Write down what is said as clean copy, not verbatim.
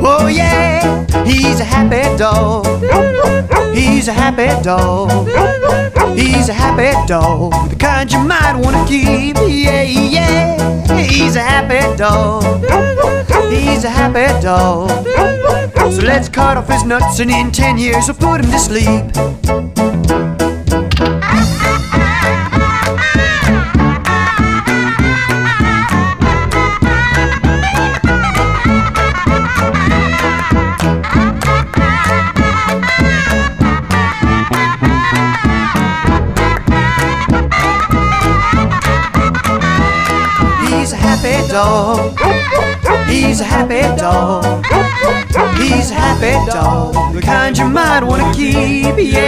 Oh yeah, he's a happy dog. He's a happy dog. He's a happy dog, the kind you might want to keep. Yeah, yeah, he's a happy dog. He's a happy dog. So let's cut off his nuts and in 10 years we'll put him to sleep. He's a happy dog. He's a happy dog. He's a happy dog, the kind you might want to keep. Yeah,